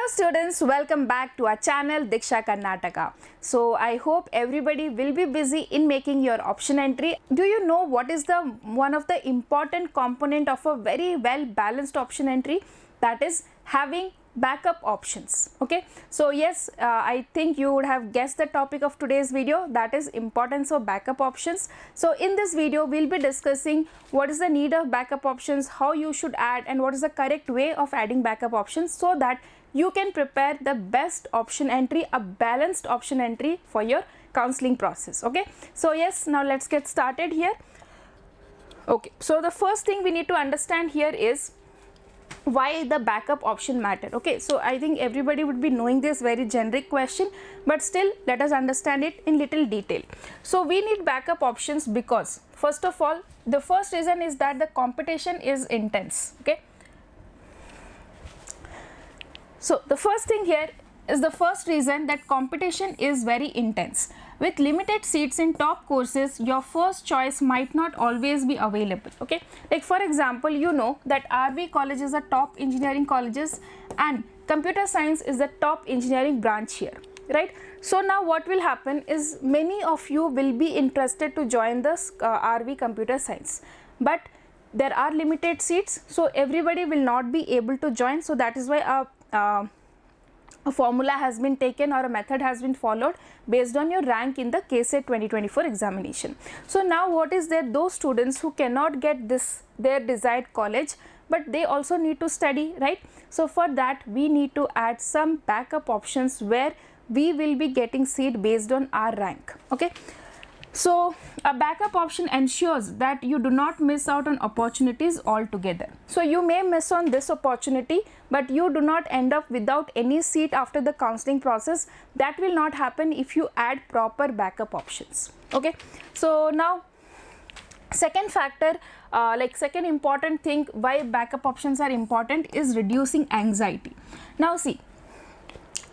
Hello students, welcome back to our channel Diksha Karnataka. So I hope everybody will be busy in making your option entry. Do you know what is the one of the important component of a very well balanced option entry? That is having backup options. Okay, so yes, I think you would have guessed the topic of today's video, that is importance of backup options. So in this video we'll be discussing what is the need of backup options, how you should add, and what is the correct way of adding backup options so that you can prepare the best option entry, a balanced option entry for your counseling process. Okay, so yes, now let's get started here. Okay, so the first thing we need to understand here is why the backup option matter. Okay, so I think everybody would be knowing this very generic question, but still let us understand it in little detail. So we need backup options because first of all, the first reason is that the competition is intense. Okay, so the first thing here is the first reason that competition is very intense. With limited seats in top courses, your first choice might not always be available. Okay, like for example, you know that RV colleges are top engineering colleges and computer science is the top engineering branch here, right? So now what will happen is many of you will be interested to join this RV computer science, but there are limited seats, so everybody will not be able to join. So that is why a formula has been taken or a method has been followed based on your rank in the KCET 2024 examination. So now what is there? Those students who cannot get their desired college, but they also need to study, right? So for that we need to add some backup options where we will be getting seat based on our rank. Okay, so a backup option ensures that you do not miss out on opportunities altogether. So you may miss on this opportunity, but you do not end up without any seat after the counseling process. That will not happen if you add proper backup options. Okay, so now second factor, second important thing why backup options are important is reducing anxiety. Now see,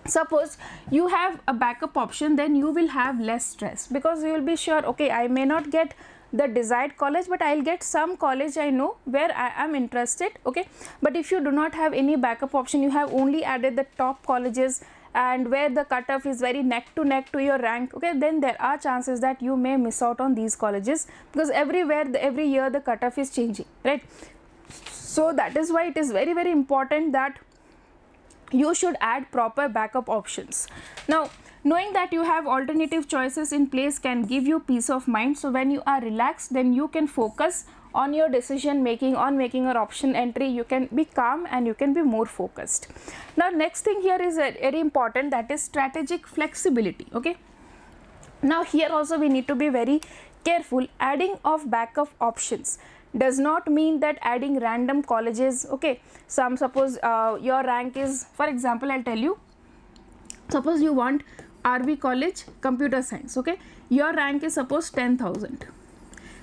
suppose you have a backup option, then you will have less stress because you will be sure, okay, I may not get the desired college, but I'll get some college I know where I am interested. Okay, but if you do not have any backup option, you have only added the top colleges and where the cutoff is very neck to your rank, okay, then there are chances that you may miss out on these colleges because every year the cutoff is changing, right? So that is why it is very important that you should add proper backup options. Now, knowing that you have alternative choices in place can give you peace of mind. So when you are relaxed, then you can focus on your decision making, on making your option entry. You can be calm and you can be more focused. Now next thing here is very important, that is strategic flexibility. Okay, now here also we need to be very careful. Adding of backup options does not mean that adding random colleges. Okay, suppose your rank is, for example, I'll tell you, suppose you want RV college computer science. Okay, your rank is suppose 10,000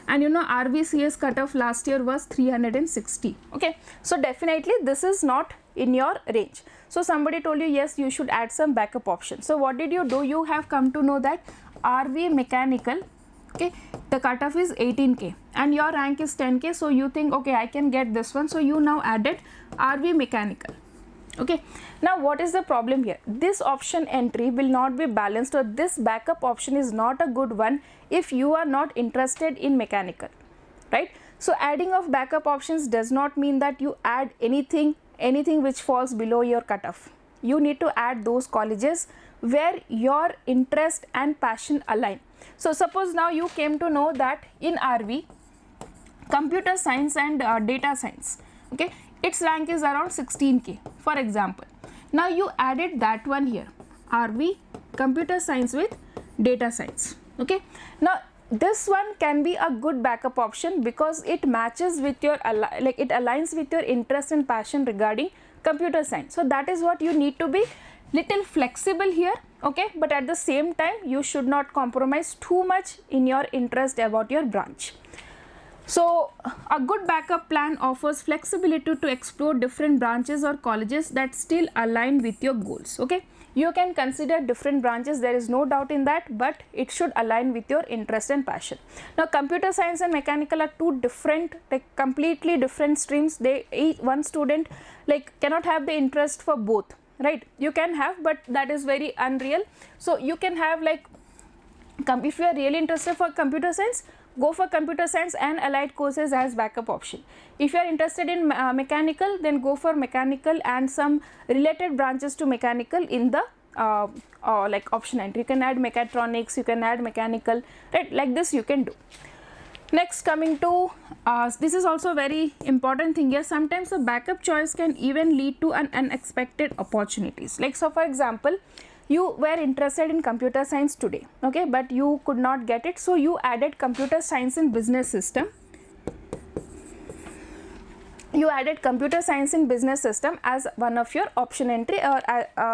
and you know RVCS cutoff last year was 360. Okay, so definitely this is not in your range. So somebody told you, yes, you should add some backup options. So what did you do? You have come to know that RV mechanical, okay, the cutoff is 18K and your rank is 10K, so you think, okay, I can get this one, so you now added RV mechanical. Okay, now what is the problem here? This option entry will not be balanced, or this backup option is not a good one if you are not interested in mechanical, right? So adding of backup options does not mean that you add anything which falls below your cutoff. You need to add those colleges where your interest and passion align. So suppose now you came to know that in RV computer science and data science, okay, its rank is around 16K, for example. Now you added that one here, RV computer science with data science. Okay, now this one can be a good backup option because it matches with your it aligns with your interest and passion regarding computer science. So that is what you need to be little flexible here. Okay, but at the same time you should not compromise too much in your interest about your branch. So a good backup plan offers flexibility to explore different branches or colleges that still align with your goals. Okay, you can consider different branches, there is no doubt in that, but it should align with your interest and passion. Now computer science and mechanical are two different, completely different streams. One student cannot have the interest for both. right? You can have, but that is very unreal. So you can have like, if you are really interested for computer science, go for computer science and allied courses as backup option. If you are interested in mechanical, then go for mechanical and some related branches to mechanical in the like option entry. You can add mechatronics, you can add mechanical, right? Like this you can do. Next, coming to this is also a very important thing here. Sometimes a backup choice can even lead to an unexpected opportunities. Like, so for example, you were interested in computer science today, okay, but you could not get it, so you added computer science in business system. You added computer science in business system as one of your option entry, or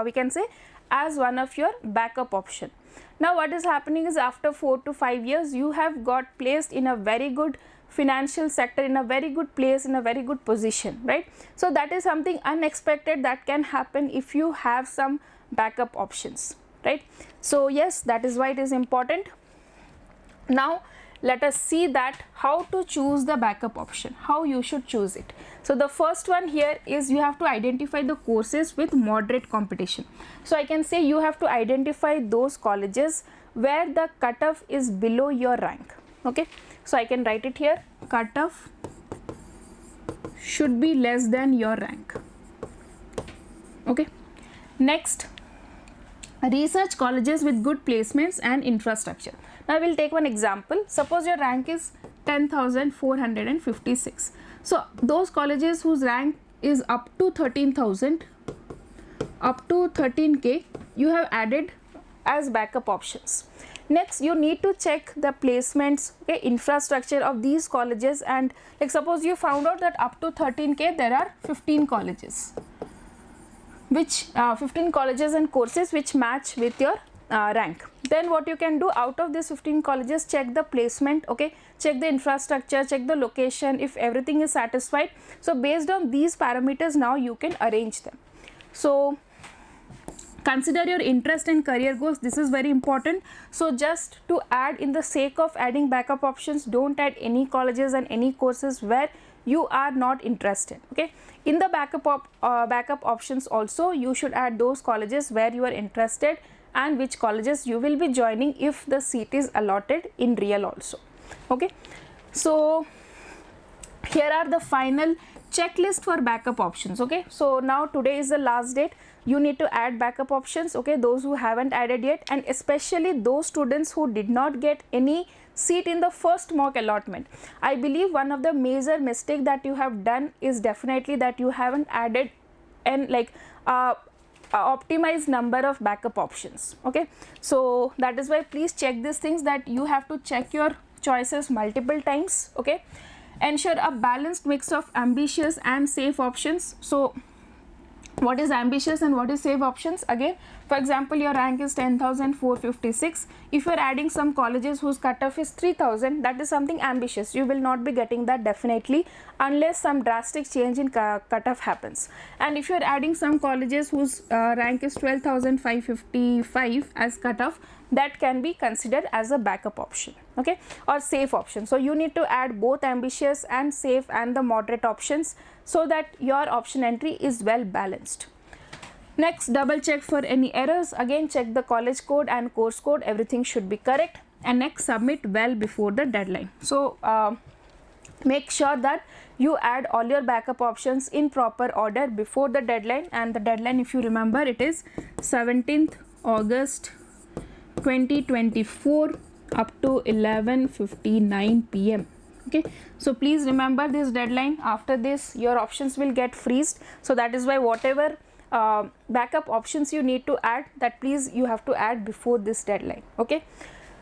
we can say as one of your backup option. Now what is happening is, after 4 to 5 years you have got placed in a very good financial sector, in a very good place, in a very good position, right? So that is something unexpected that can happen if you have some backup options, right? So yes, that is why it is important. Now let us see that how to choose the backup option, how you should choose it. So the first one here is, you have to identify the courses with moderate competition. So I can say you have to identify those colleges where the cutoff is below your rank, okay? So I can write it here, cutoff should be less than your rank, okay? Next, research colleges with good placements and infrastructure. Now we will take one example. Suppose your rank is 10,456. So those colleges whose rank is up to 13,000, up to 13K, you have added as backup options. Next, you need to check the placements, okay, infrastructure of these colleges, and like suppose you found out that up to 13K there are 15 colleges, which 15 colleges and courses which match with your rank. Then what you can do, out of these 15 colleges, check the placement, okay, check the infrastructure, check the location, if everything is satisfied. So based on these parameters, now you can arrange them. So consider your interest and career goals. This is very important. So just to add, in the sake of adding backup options, don't add any colleges and any courses where you are not interested, okay? In the backup options also, you should add those colleges where you are interested and which colleges you will be joining if the seat is allotted in real also, okay? So here are the final checklist for backup options, okay? So now today is the last date. You need to add backup options, okay, those who haven't added yet, and especially those students who did not get any seat in the first mock allotment. I believe one of the major mistake that you have done is definitely that you haven't added an optimized number of backup options, okay? So that is why please check these things, that you have to check your choices multiple times, okay? Ensure a balanced mix of ambitious and safe options. So what is ambitious and what is safe options? Again, for example, your rank is 10,456. If you are adding some colleges whose cutoff is 3,000, that is something ambitious. You will not be getting that definitely unless some drastic change in cutoff happens. And if you are adding some colleges whose rank is 12,555 as cutoff, that can be considered as a backup option, okay, or safe option. So you need to add both ambitious and safe and the moderate options so that your option entry is well balanced. Next, double check for any errors. Again, check the college code and course code, everything should be correct. And next, submit well before the deadline. So make sure that you add all your backup options in proper order before the deadline, and the deadline, if you remember, it is 17th August 2024 up to 11:59 PM. Okay, so please remember this deadline. After this, your options will get freezed. So that is why whatever backup options you need to add, that please you have to add before this deadline. Okay,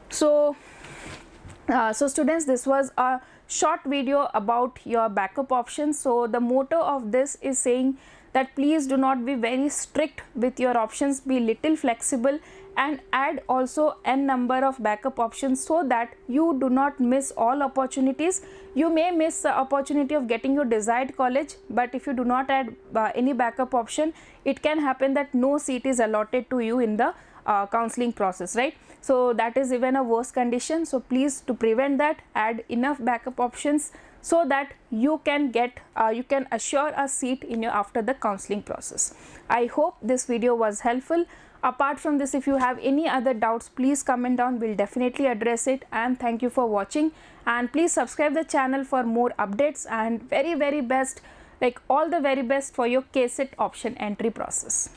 so students, this was a short video about your backup options. So the motto of this is saying that please do not be very strict with your options, be little flexible and add also n number of backup options so that you do not miss all opportunities. You may miss the opportunity of getting your desired college, but if you do not add any backup option, it can happen that no seat is allotted to you in the counseling process, right? So that is even a worse condition. So please, to prevent that, add enough backup options so that you can assure a seat in your after the counseling process. I hope this video was helpful. Apart from this, if you have any other doubts, please comment down, we'll definitely address it. And thank you for watching, and please subscribe the channel for more updates, and very best, like all the very best for your KCET option entry process.